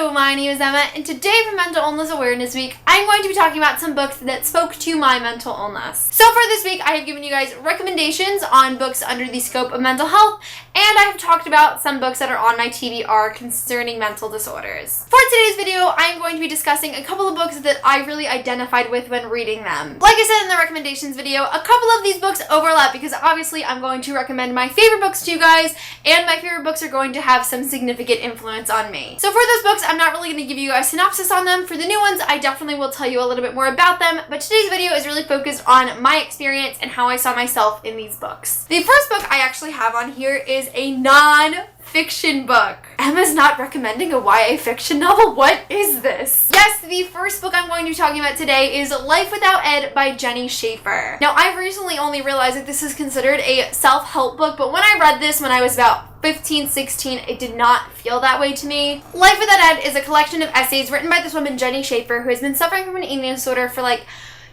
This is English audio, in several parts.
Hello, my name is Emma, and today for Mental Illness Awareness Week, I'm going to be talking about some books that spoke to my mental illness. So for this week, I have given you guys recommendations on books under the scope of mental health, and I have talked about some books that are on my TBR concerning mental disorders. For today's video, I'm going to be discussing a couple of books that I really identified with when reading them. Like I said in the recommendations video, a couple of these books overlap because obviously I'm going to recommend my favorite books to you guys, and my favorite books are going to have some significant influence on me. So for those books, I'm not really going to give you a synopsis on them. For the new ones, I definitely will tell you a little bit more about them, but today's video is really focused on my experience and how I saw myself in these books. The first book I actually have on here is a non-fiction book. Emma's not recommending a YA fiction novel? What is this? Yes, the first book I'm going to be talking about today is Life Without Ed by Jenni Schafer. Now, I've recently only realized that this is considered a self-help book, but when I read this when I was about 15, 16, it did not feel that way to me. Life Without Ed is a collection of essays written by this woman, Jenni Schafer, who has been suffering from an eating disorder for like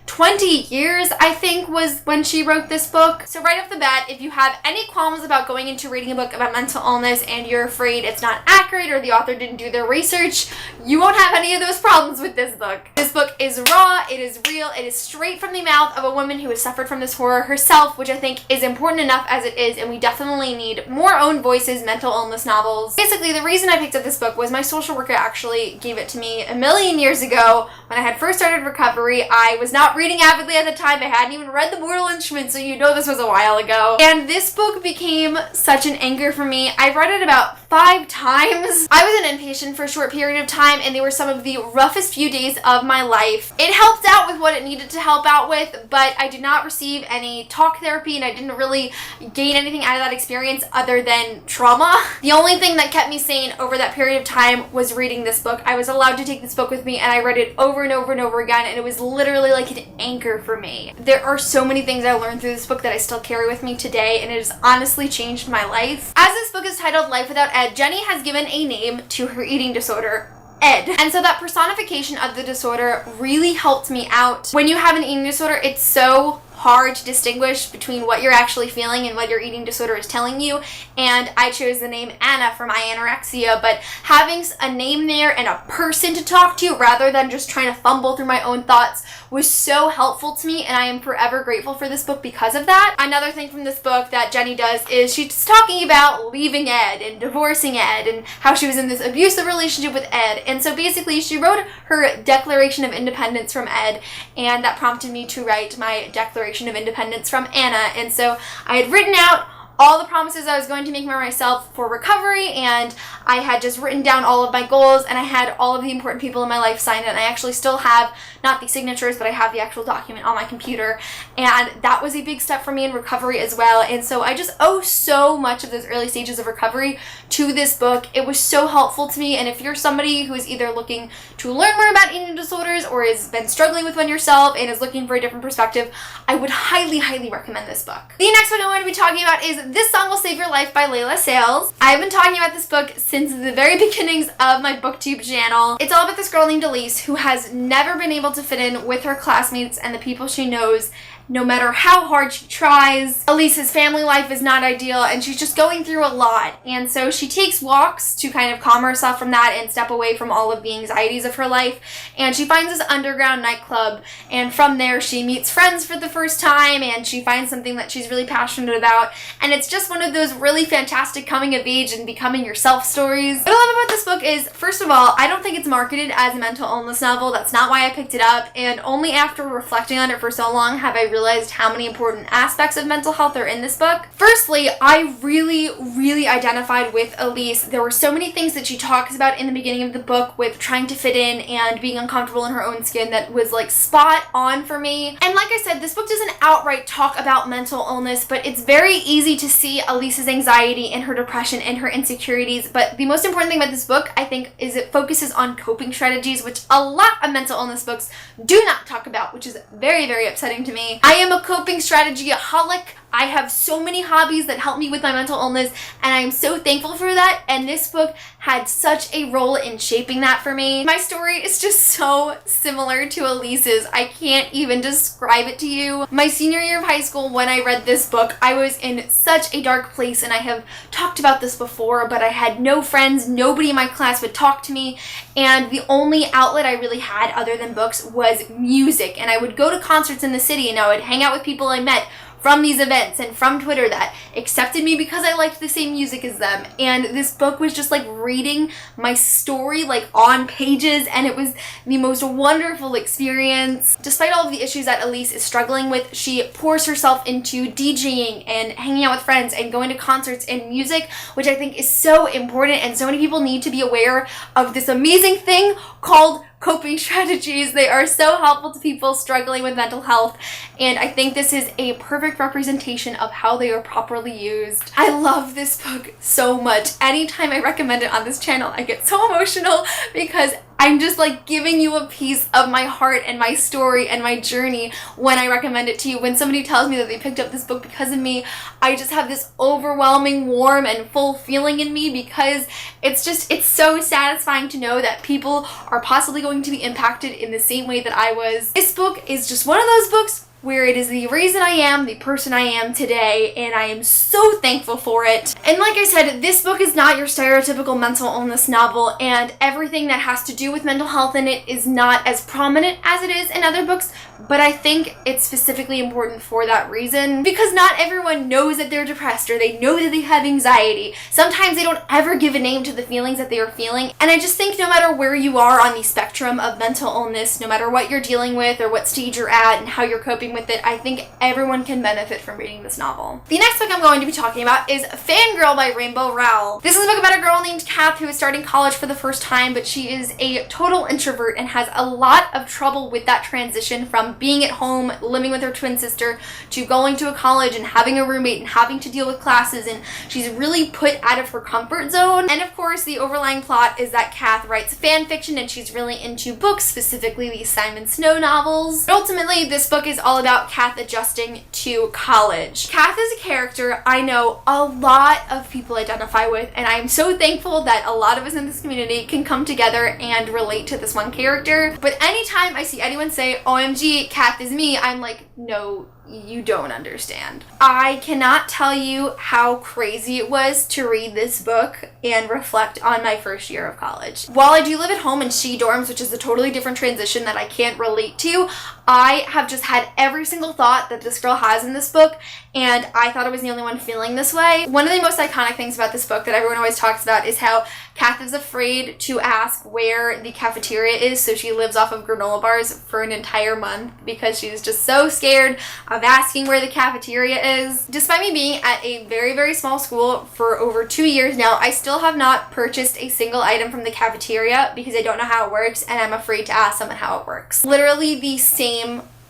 20 years, I think, was when she wrote this book. So right off the bat, if you have any qualms about going into reading a book about mental illness and you're afraid it's not accurate or the author didn't do their research, you won't have any of those problems with this book. This book is raw, it is real, it is straight from the mouth of a woman who has suffered from this horror herself, which I think is important enough as it is, and we definitely need more own voices mental illness novels. Basically, the reason I picked up this book was my social worker actually gave it to me a million years ago when I had first started recovery. I was not reading avidly at the time. I hadn't even read The Mortal Instruments, so you know this was a while ago. And this book became such an anchor for me. I read it about 5 times. I was an inpatient for a short period of time, and they were some of the roughest few days of my life. It helped out with what it needed to help out with, but I did not receive any talk therapy, and I didn't really gain anything out of that experience other than trauma. The only thing that kept me sane over that period of time was reading this book. I was allowed to take this book with me, and I read it over and over and over again, and it was literally like an anchor for me. There are so many things I learned through this book that I still carry with me today, and it has honestly changed my life. As this book is titled Life Without Ed, Jenni has given a name to her eating disorder, Ed. And so that personification of the disorder really helped me out. When you have an eating disorder, it's so hard to distinguish between what you're actually feeling and what your eating disorder is telling you, and I chose the name Anna for my anorexia, but having a name there and a person to talk to rather than just trying to fumble through my own thoughts was so helpful to me, and I am forever grateful for this book because of that. Another thing from this book that Jenni does is she's talking about leaving Ed and divorcing Ed and how she was in this abusive relationship with Ed, and so basically she wrote her Declaration of Independence from Ed, and that prompted me to write my Declaration of Independence from Anna. And so I had written out all the promises I was going to make for myself for recovery, and I had just written down all of my goals, and I had all of the important people in my life sign it, and I actually still have not the signatures, but I have the actual document on my computer, and that was a big step for me in recovery as well. And so I just owe so much of those early stages of recovery to this book. It was so helpful to me, and if you're somebody who is either looking to learn more about eating disorders or has been struggling with one yourself and is looking for a different perspective, I would highly, highly recommend this book. The next book I'm going to be talking about is This Song Will Save Your Life by Layla Sales. I've been talking about this book since the very beginnings of my booktube channel. It's all about this girl named Elise who has never been able to fit in with her classmates and the people she knows, no matter how hard she tries. Elise's family life is not ideal, and she's just going through a lot. And so she takes walks to kind of calm herself from that and step away from all of the anxieties of her life. And she finds this underground nightclub, and from there she meets friends for the first time, and she finds something that she's really passionate about. And it's just one of those really fantastic coming of age and becoming yourself stories. What I love about this book is, first of all, I don't think it's marketed as a mental illness novel. That's not why I picked it up, and only after reflecting on it for so long have I realized how many important aspects of mental health are in this book. Firstly, I really identified with Elise. There were so many things that she talks about in the beginning of the book with trying to fit in and being uncomfortable in her own skin that was like spot on for me. And like I said, this book doesn't outright talk about mental illness, but it's very easy to see Elise's anxiety and her depression and her insecurities. But the most important thing about this book, I think, is it focuses on coping strategies, which a lot of mental illness books do not talk about, which is very, very upsetting to me. I am a coping strategy-aholic, I have so many hobbies that help me with my mental illness, and I am so thankful for that, and this book had such a role in shaping that for me. My story is just so similar to Elise's. I can't even describe it to you. My senior year of high school, when I read this book, I was in such a dark place, and I have talked about this before, but I had no friends, nobody in my class would talk to me, and the only outlet I really had other than books was music. And I would go to concerts in the city, and I would hang out with people I met from these events and from Twitter that accepted me because I liked the same music as them. And this book was just like reading my story like on pages, and it was the most wonderful experience. Despite all of the issues that Elise is struggling with, she pours herself into DJing and hanging out with friends and going to concerts and music, which I think is so important, and so many people need to be aware of this amazing thing called coping strategies. They are so helpful to people struggling with mental health, and I think this is a perfect representation of how they are properly used. I love this book so much. Anytime I recommend it on this channel, I get so emotional because I'm just like giving you a piece of my heart and my story and my journey when I recommend it to you. When somebody tells me that they picked up this book because of me, I just have this overwhelming, warm, and full feeling in me because it's so satisfying to know that people are possibly going to be impacted in the same way that I was. This book is just one of those books where it is the reason I am the person I am today, and I am so thankful for it. And like I said, this book is not your stereotypical mental illness novel, and everything that has to do with mental health in it is not as prominent as it is in other books, but I think it's specifically important for that reason, because not everyone knows that they're depressed or they know that they have anxiety. Sometimes they don't ever give a name to the feelings that they are feeling, and I just think no matter where you are on the spectrum of mental illness, no matter what you're dealing with or what stage you're at and how you're coping with it, I think everyone can benefit from reading this novel. The next book I'm going to be talking about is Fangirl by Rainbow Rowell. This is a book about a girl named Kath who is starting college for the first time, but she is a total introvert and has a lot of trouble with that transition from being at home, living with her twin sister, to going to a college and having a roommate and having to deal with classes, and she's really put out of her comfort zone. And of course, the overlying plot is that Kath writes fan fiction and she's really into books, specifically the Simon Snow novels. But ultimately, this book is all about Kath adjusting to college. Kath is a character I know a lot of people identify with, and I'm so thankful that a lot of us in this community can come together and relate to this one character. But anytime I see anyone say, OMG, Kath is me, I'm like, no, you don't understand. I cannot tell you how crazy it was to read this book and reflect on my first year of college. While I do live at home in she dorms, which is a totally different transition that I can't relate to, I have just had every single thought that this girl has in this book, and I thought I was the only one feeling this way. One of the most iconic things about this book that everyone always talks about is how Kath is afraid to ask where the cafeteria is, so she lives off of granola bars for an entire month because she's just so scared of asking where the cafeteria is. Despite me being at a very, very small school for over 2 years now, I still have not purchased a single item from the cafeteria because I don't know how it works, and I'm afraid to ask someone how it works. Literally the same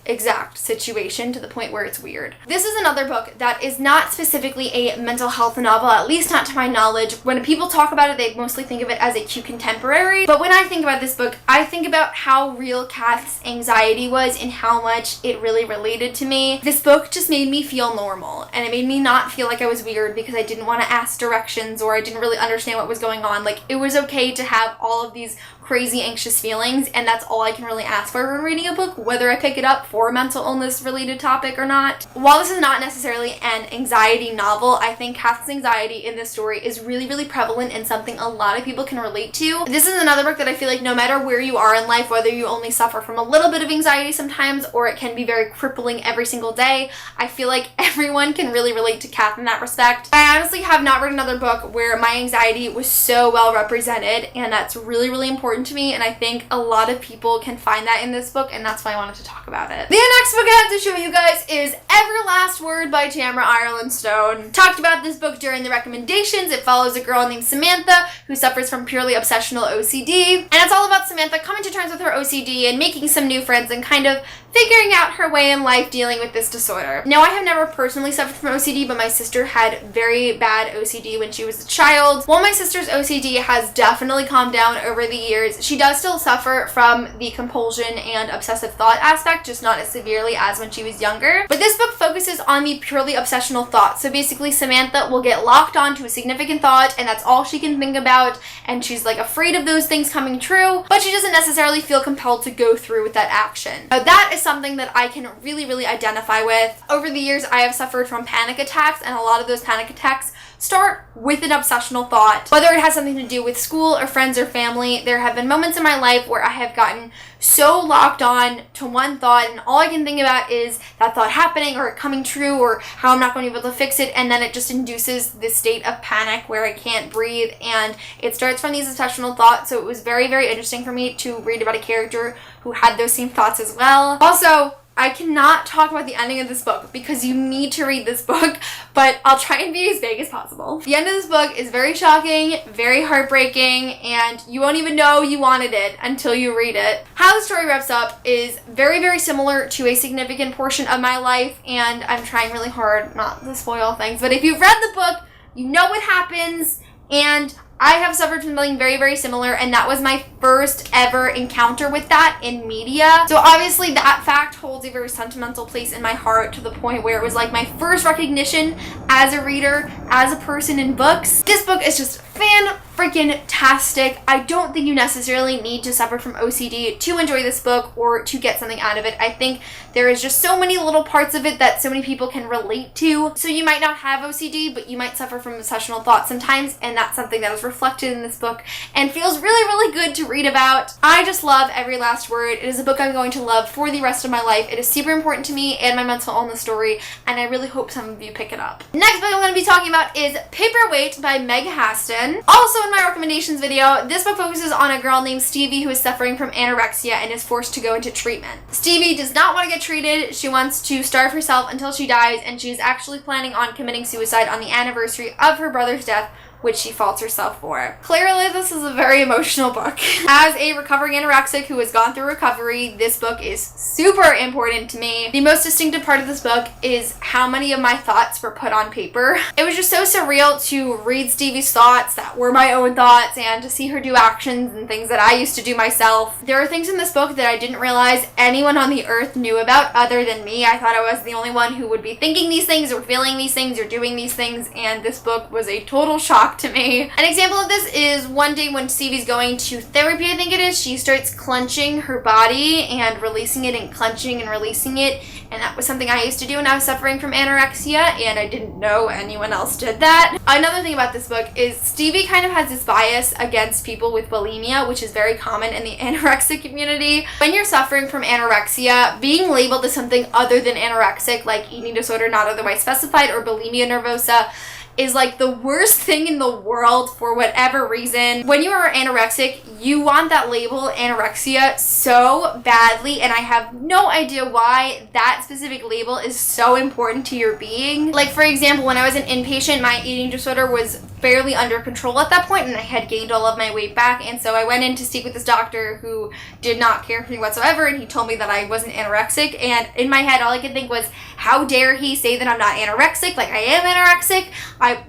exact situation, to the point where it's weird. This is another book that is not specifically a mental health novel, at least not to my knowledge. When people talk about it, they mostly think of it as a cute contemporary, but when I think about this book, I think about how real Kath's anxiety was and how much it really related to me. This book just made me feel normal, and it made me not feel like I was weird because I didn't want to ask directions or I didn't really understand what was going on. Like, it was okay to have all of these crazy anxious feelings, and that's all I can really ask for when reading a book, whether I pick it up for a mental illness related topic or not. While this is not necessarily an anxiety novel, I think Kath's anxiety in this story is really, really prevalent and something a lot of people can relate to. This is another book that I feel like no matter where you are in life, whether you only suffer from a little bit of anxiety sometimes or it can be very crippling every single day, I feel like everyone can really relate to Kath in that respect. I honestly have not read another book where my anxiety was so well represented, and that's really, really important to me, and I think a lot of people can find that in this book, and that's why I wanted to talk about it. The next book I have to show you guys is Everlast Word by Tamara Ireland Stone. Talked about this book during the recommendations. It follows a girl named Samantha who suffers from purely obsessional OCD, and it's all about Samantha coming to terms with her OCD and making some new friends and kind of figuring out her way in life dealing with this disorder. Now, I have never personally suffered from OCD, but my sister had very bad OCD when she was a child. While my sister's OCD has definitely calmed down over the years, she does still suffer from the compulsion and obsessive thought aspect, just not as severely as when she was younger. But this book focuses on the purely obsessional thought. So basically, Samantha will get locked onto a significant thought, and that's all she can think about, and she's like afraid of those things coming true, but she doesn't necessarily feel compelled to go through with that action. Now, that is something that I can really identify with. Over the years, I have suffered from panic attacks, and a lot of those panic attacks start with an obsessional thought. Whether it has something to do with school or friends or family, there have been moments in my life where I have gotten so locked on to one thought, and all I can think about is that thought happening or it coming true or how I'm not going to be able to fix it, and then it just induces this state of panic where I can't breathe, and it starts from these obsessional thoughts. So it was very interesting for me to read about a character who had those same thoughts as well. Also, I cannot talk about the ending of this book because you need to read this book, but I'll try and be as vague as possible. The end of this book is very shocking, very heartbreaking, and you won't even know you wanted it until you read it. How the story wraps up is very similar to a significant portion of my life, and I'm trying really hard not to spoil things, but if you've read the book, you know what happens, and I have suffered from something very similar, and that was my first ever encounter with that in media. So obviously that fact holds a very sentimental place in my heart, to the point where it was like my first recognition as a reader, as a person in books. This book is just fan-freaking-tastic. I don't think you necessarily need to suffer from OCD to enjoy this book or to get something out of it. I think there is just so many little parts of it that so many people can relate to. So you might not have OCD, but you might suffer from obsessional thoughts sometimes, and that's something that is reflected in this book and feels really good to read about. I just love every last word. It is a book I'm going to love for the rest of my life. It is super important to me and my mental illness story, and I really hope some of you pick it up. Next book I'm going to be talking about is Paperweight by Meg Haston. Also in my recommendations video, this book focuses on a girl named Stevie who is suffering from anorexia and is forced to go into treatment. Stevie does not want to get treated. She wants to starve herself until she dies, and she's actually planning on committing suicide on the anniversary of her brother's death, which she faults herself for. Clearly, this is a very emotional book. As a recovering anorexic who has gone through recovery, this book is super important to me. The most distinctive part of this book is how many of my thoughts were put on paper. It was just so surreal to read Stevie's thoughts that were my own thoughts, and to see her do actions and things that I used to do myself. There are things in this book that I didn't realize anyone on the earth knew about other than me. I thought I was the only one who would be thinking these things or feeling these things or doing these things, and this book was a total shock to me. An example of this is one day when Stevie's going to therapy, I think it is, she starts clenching her body and releasing it and clenching and releasing it, and that was something I used to do when I was suffering from anorexia, and I didn't know anyone else did that. Another thing about this book is Stevie kind of has this bias against people with bulimia, which is very common in the anorexic community. When you're suffering from anorexia, being labeled as something other than anorexic, like eating disorder not otherwise specified or bulimia nervosa, is like the worst thing in the world for whatever reason. When you are anorexic, you want that label anorexia so badly, and I have no idea why that specific label is so important to your being. Like, for example, when I was an inpatient, my eating disorder was fairly under control at that point, and I had gained all of my weight back, and so I went in to speak with this doctor who did not care for me whatsoever, and he told me that I wasn't anorexic, and in my head all I could think was, how dare he say that I'm not anorexic? Like, I am anorexic.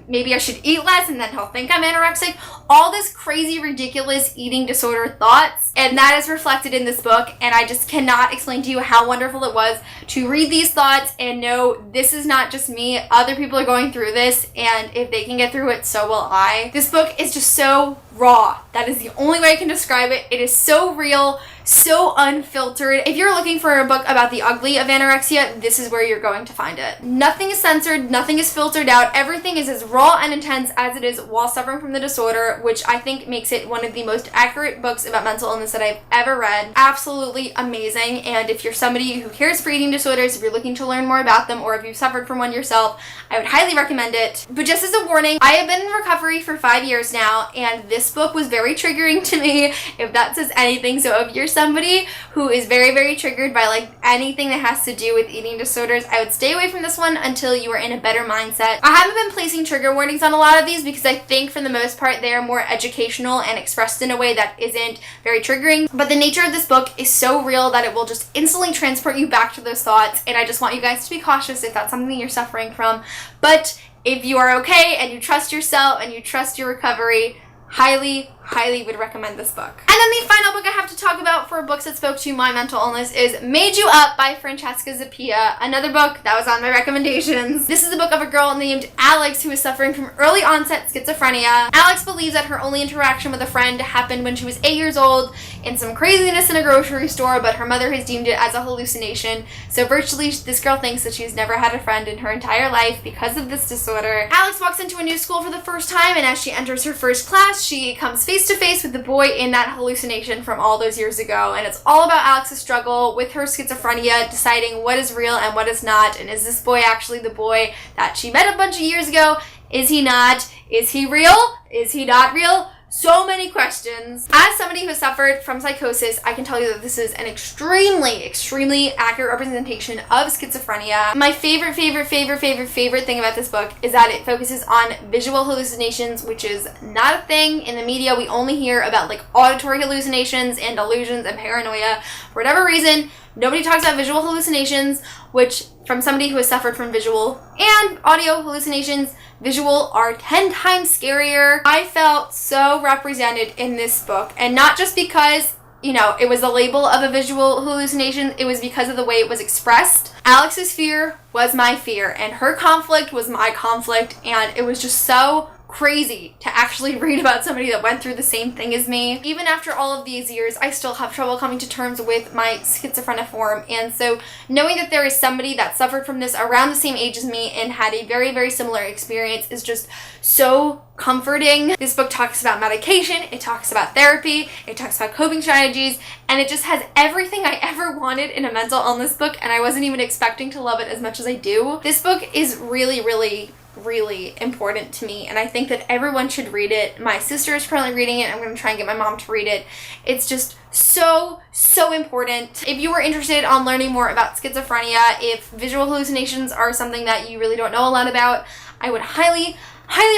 Maybe I should eat less and then he'll think I'm anorexic. All this crazy, ridiculous eating disorder thoughts, and that is reflected in this book, and I just cannot explain to you how wonderful it was to read these thoughts and know this is not just me. Other people are going through this, and if they can get through it, so will I. This book is just so raw. That is the only way I can describe it. It is so real, so unfiltered. If you're looking for a book about the ugly of anorexia, this is where you're going to find it. Nothing is censored, nothing is filtered out. Everything is as raw and intense as it is while suffering from the disorder, which I think makes it one of the most accurate books about mental illness that I've ever read. Absolutely amazing. And if you're somebody who cares for eating disorders, if you're looking to learn more about them, or if you've suffered from one yourself, I would highly recommend it. But just as a warning, I have been in recovery for 5 years now, and this this book was very triggering to me, if that says anything. So if you're somebody who is very, very triggered by like anything that has to do with eating disorders, I would stay away from this one until you are in a better mindset. I haven't been placing trigger warnings on a lot of these because I think for the most part they are more educational and expressed in a way that isn't very triggering. But the nature of this book is so real that it will just instantly transport you back to those thoughts, and I just want you guys to be cautious if that's something you're suffering from. But if you are okay and you trust yourself and you trust your recovery, highly would recommend this book. And then the final book I have to talk about for books that spoke to my mental illness is Made You Up by Francesca Zappia, another book that was on my recommendations. This is the book of a girl named Alex who is suffering from early onset schizophrenia. Alex believes that her only interaction with a friend happened when she was 8 years old in some craziness in a grocery store, but her mother has deemed it as a hallucination. So virtually this girl thinks that she's never had a friend in her entire life because of this disorder. Alex walks into a new school for the first time, and as she enters her first class, she comes face to face with the boy in that hallucination from all those years ago, and it's all about Alex's struggle with her schizophrenia, deciding what is real and what is not, and is this boy actually the boy that she met a bunch of years ago? Is he not? Is he real? Is he not real? So many questions. As somebody who has suffered from psychosis, I can tell you that this is an extremely accurate representation of schizophrenia. My favorite thing about this book is that it focuses on visual hallucinations, which is not a thing in the media. We only hear about like auditory hallucinations and delusions and paranoia. For whatever reason, nobody talks about visual hallucinations, which from somebody who has suffered from visual and audio hallucinations, visual are 10 times scarier. I felt so represented in this book, and not just because, you know, it was the label of a visual hallucination, it was because of the way it was expressed. Alex's fear was my fear, and her conflict was my conflict, and it was just so crazy to actually read about somebody that went through the same thing as me. Even after all of these years, I still have trouble coming to terms with my schizophreniform, and so knowing that there is somebody that suffered from this around the same age as me and had a very similar experience is just so comforting. This book talks about medication, it talks about therapy, it talks about coping strategies, and it just has everything I ever wanted in a mental illness book, and I wasn't even expecting to love it as much as I do. This book is really important to me, and I think that everyone should read it. My sister is currently reading it. I'm going to try and get my mom to read it. It's just so important. If you are interested on learning more about schizophrenia, if visual hallucinations are something that you really don't know a lot about, I would highly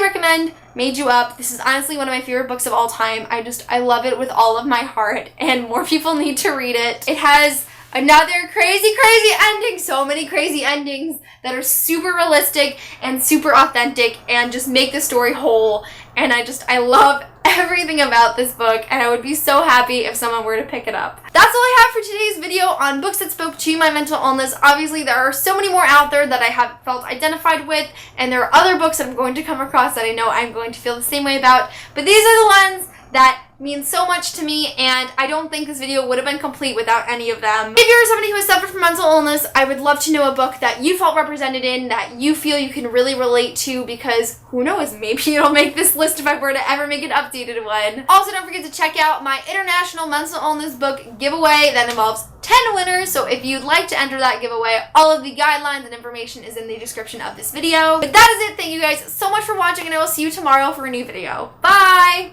recommend Made You Up. This is honestly one of my favorite books of all time. I love it with all of my heart, and more people need to read it. It has another crazy ending. So many crazy endings that are super realistic and super authentic and just make the story whole. And I love everything about this book, and I would be so happy if someone were to pick it up. That's all I have for today's video on books that spoke to my mental illness. Obviously, there are so many more out there that I have felt identified with, and there are other books that I'm going to come across that I know I'm going to feel the same way about, but these are the ones that mean so much to me, and I don't think this video would have been complete without any of them. If you're somebody who has suffered from mental illness, I would love to know a book that you felt represented in, that you feel you can really relate to, because who knows, maybe it'll make this list if I were to ever make an updated one. Also, don't forget to check out my International Mental Illness Book giveaway that involves 10 winners, so if you'd like to enter that giveaway, all of the guidelines and information is in the description of this video. But that is it. Thank you guys so much for watching, and I will see you tomorrow for a new video. Bye!